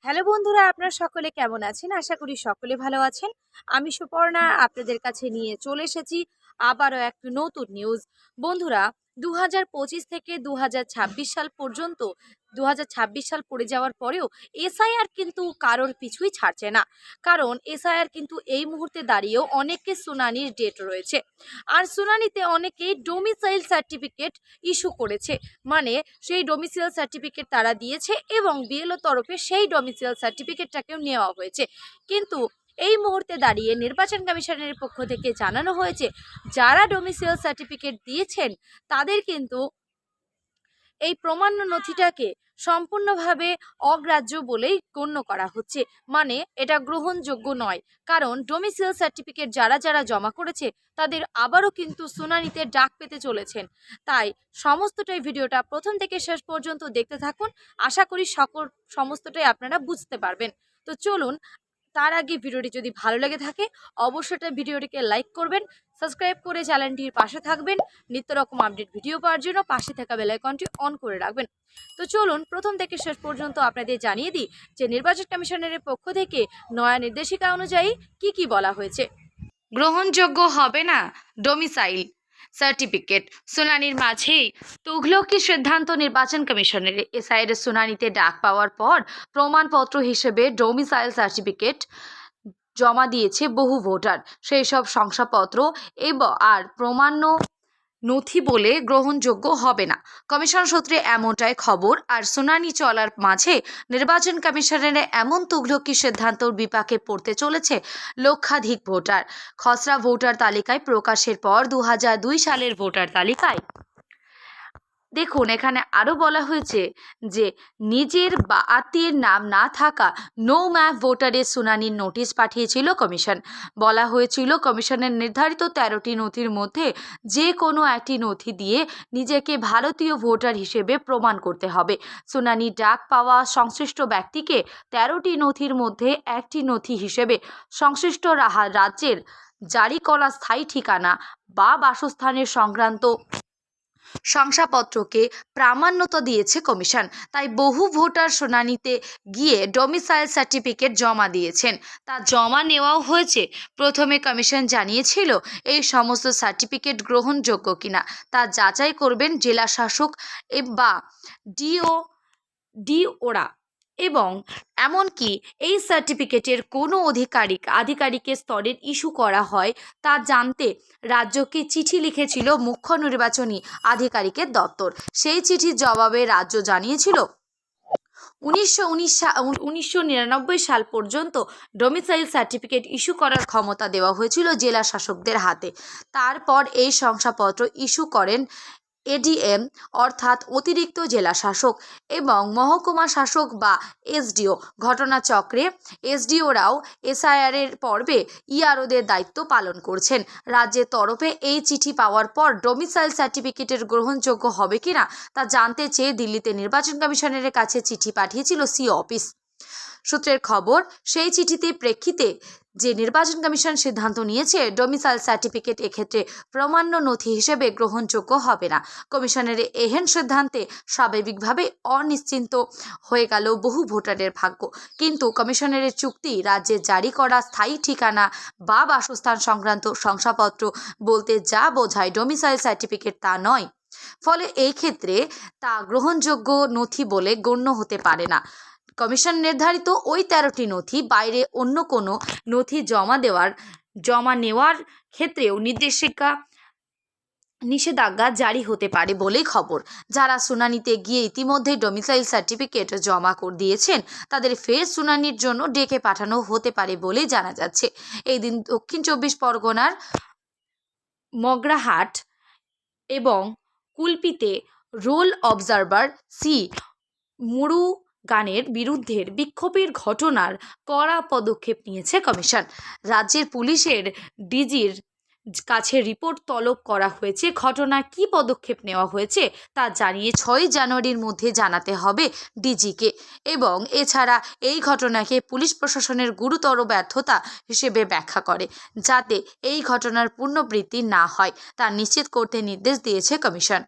Hello বন্ধুরা, আপনারা সকলে কেমন আছেন? আশা করি সকলে ভালো আছেন। আমি সুপর্ণা আপনাদের কাছে নিয়ে চলে এসেছি আবারও একটি নতুন নিউজ। বন্ধুরা, ২০২৫ থেকে ২০২৬ সাল পর্যন্ত ২০২৬ সাল পড়ে যাওয়ার পরেও এসআইআর কিন্তু কারোর পিছুই ছাড়ছে না। কারণ এসআইআর কিন্তু এই মুহূর্তে দাঁড়িয়েও অনেকের শুনানির ডেট রয়েছে। আর শুনানিতে অনেকেই ডোমিসাইল সার্টিফিকেট ইস্যু করেছে। মানে সেই ডোমিসাইল সার্টিফিকেট তারা দিয়েছে এবং বিএলও তরফে সেই ডোমিসাইল সার্টিফিকেটটাকেও নেওয়া হয়েছে। কিন্তু এই মুহূর্তে দাঁড়িয়ে নির্বাচন কমিশনের পক্ষ থেকে জানানো হয়েছে, যারা ডোমিসাইল সার্টিফিকেট দিয়েছেন তাদের কিন্তু এই প্রমাণ্য নথিটাকে সম্পূর্ণভাবে অগ্রাহ্য বলেই গণ্য করা হচ্ছে। মানে এটা গ্রহণযোগ্য নয়। কারণ ডোমিসাইল সার্টিফিকেট যারা যারা জমা করেছে তাদের আবারও কিন্তু শুনানিতে ডাক পেতে চলেছেন। তাই সমস্তটাই ভিডিওটা প্রথম থেকে শেষ পর্যন্ত দেখতে থাকুন। আশা করি সমস্তটাই আপনারা বুঝতে পারবেন। তো চলুন, তার আগে ভিডিওটি যদি ভালো লেগে থাকে অবশ্যই ভিডিওটিকে লাইক করবেন, সাবস্ক্রাইব করে চ্যানেলটির পাশে থাকবেন। নিত্য রকম আপডেট ভিডিও পাওয়ার জন্য পাশে থাকা বেল আইকনটি অন করে রাখবেন। তো চলুন প্রথম থেকে শেষ পর্যন্ত আপনাদের জানিয়ে দিই যে নির্বাচন কমিশনের পক্ষ থেকে নয়া নির্দেশিকা অনুযায়ী কি বলা হয়েছে। গ্রহণযোগ্য হবে না ডোমিসাইল সার্টিফিকেট। শুনানির মাঝেই তুঘলকি সিদ্ধান্ত নির্বাচন কমিশনের। এসআইয়ের শুনানিতে ডাক পাওয়ার পর প্রমাণপত্র হিসেবে ডোমিসাইল সার্টিফিকেট জমা দিয়েছে বহু ভোটার। সেই সব শংসাপত্র আর প্রমাণ্য নথি বলে গ্রহণযোগ্য হবে না। কমিশন সূত্রে এমনটাই খবর। আর শুনানি চলার মাঝে নির্বাচন কমিশনের এমন তুঘলকি সিদ্ধান্তর বিপাকে পড়তে চলেছে লক্ষাধিক ভোটার। খসড়া ভোটার তালিকায় প্রকাশের পর ২০০২ সালের ভোটার তালিকায় দেখুন, এখানে আরও বলা হয়েছে যে নিজের বা আত্মীয়ের নাম না থাকা নো ম্যাপ ভোটারের শুনানির নোটিশ পাঠিয়েছিল কমিশন। বলা হয়েছিল কমিশনের নির্ধারিত ১৩টি নথির মধ্যে যে কোনো একটি নথি দিয়ে নিজেকে ভারতীয় ভোটার হিসেবে প্রমাণ করতে হবে। শুনানি ডাক পাওয়া সংশ্লিষ্ট ব্যক্তিকে ১৩টি নথির মধ্যে একটি নথি হিসেবে সংশ্লিষ্ট রাজ্যের জারি করা স্থায়ী ঠিকানা বা বাসস্থানের সংক্রান্ত শংসাপত্রকে প্রামাণ্যতা দিয়েছে কমিশন। তাই বহু ভোটার শুনানিতে গিয়ে ডোমিসাইল সার্টিফিকেট জমা দিয়েছেন। তা জমা নেওয়াও হয়েছে। প্রথমে কমিশন জানিয়েছিল এই সমস্ত সার্টিফিকেট গ্রহণযোগ্য কিনা তা যাচাই করবেন জেলা শাসক বা ডিওরা এবং এমনকি এই সার্টিফিকেটের কোনো আধিকারিকের স্তরের ইস্যু করা হয় তা জানতে রাজ্যকে চিঠি লিখেছিল মুখ্য নির্বাচনী আধিকারিকের দপ্তর। সেই চিঠির জবাবে রাজ্য জানিয়েছিল ১৯৯৯ সাল পর্যন্ত ডোমিসাইল সার্টিফিকেট ইস্যু করার ক্ষমতা দেওয়া হয়েছিল জেলা শাসকদের হাতে। তারপর এই শংসাপত্র ইস্যু করেন এডিএম অর্থাৎ অতিরিক্ত জেলা শাসক এবং মহকুমা শাসক বা এসডিও। ঘটনাচক্রে এসডিওরাও এসআইআরের পর্বে ইআরওদের দায়িত্ব পালন করছেন। রাজ্যের তরফে এই চিঠি পাওয়ার পর ডোমিসাইল সার্টিফিকেটের গ্রহণযোগ্য হবে কিনা তা জানতে চেয়ে দিল্লিতে নির্বাচন কমিশনের কাছে চিঠি পাঠিয়েছিল সি অফিস। সূত্রের খবর, সেই চিঠিতে প্রেক্ষিতে যে নির্বাচন কমিশন সিদ্ধান্ত নিয়েছে ডোমিসাইল সার্টিফিকেট এক্ষেত্রে প্রমাণ্য নথি হিসেবে গ্রহণযোগ্য হবে না। কমিশনের এহেন সিদ্ধান্তে স্বাভাবিকভাবে অনিশ্চিন্ত হয়ে গেল বহু ভোটারের ভাগ্য। কিন্তু কমিশনের চুক্তি রাজ্যে জারি করা স্থায়ী ঠিকানা বা বাসস্থান সংক্রান্ত শংসাপত্র বলতে যা বোঝায় ডোমিসাইল সার্টিফিকেট তা নয়। ফলে এই ক্ষেত্রে তা গ্রহণযোগ্য নথি বলে গণ্য হতে পারে না। কমিশন নির্ধারিত ওই ১৩টি নথি বাইরে অন্য কোনো নথি জমা নেওয়ার ক্ষেত্রেও নিষেধাজ্ঞা জারি হতে পারে বলেই খবর। যারা শুনানিতে গিয়ে ইতিমধ্যেই ডোমিসাইল সার্টিফিকেট জমা দিয়েছেন তাদের ফের শুনানির জন্য ডেকে পাঠানো হতে পারে বলেই জানা যাচ্ছে। এই দিন দক্ষিণ ২৪ পরগনার মগরাহাট এবং কুলপিতে রোল অবজারভার সি মুরুগানের বিরুদ্ধে বিক্ষোভের ঘটনার কড়া পদক্ষেপ নিয়েছে কমিশন। রাজ্যের পুলিশের ডিজির কাছে রিপোর্ট তলব করা হয়েছে। ঘটনা কি পদক্ষেপ নেওয়া হয়েছে তা জানিয়ে ৬ জানুয়ারির মধ্যে জানাতে হবে ডিজিকে। এবং এছাড়া এই ঘটনাকে পুলিশ প্রশাসনের গুরুতর ব্যর্থতা হিসেবে ব্যাখ্যা করে, যাতে এই ঘটনার পুনরাবৃত্তি না হয় তা নিশ্চিত করতে নির্দেশ দিয়েছে কমিশন।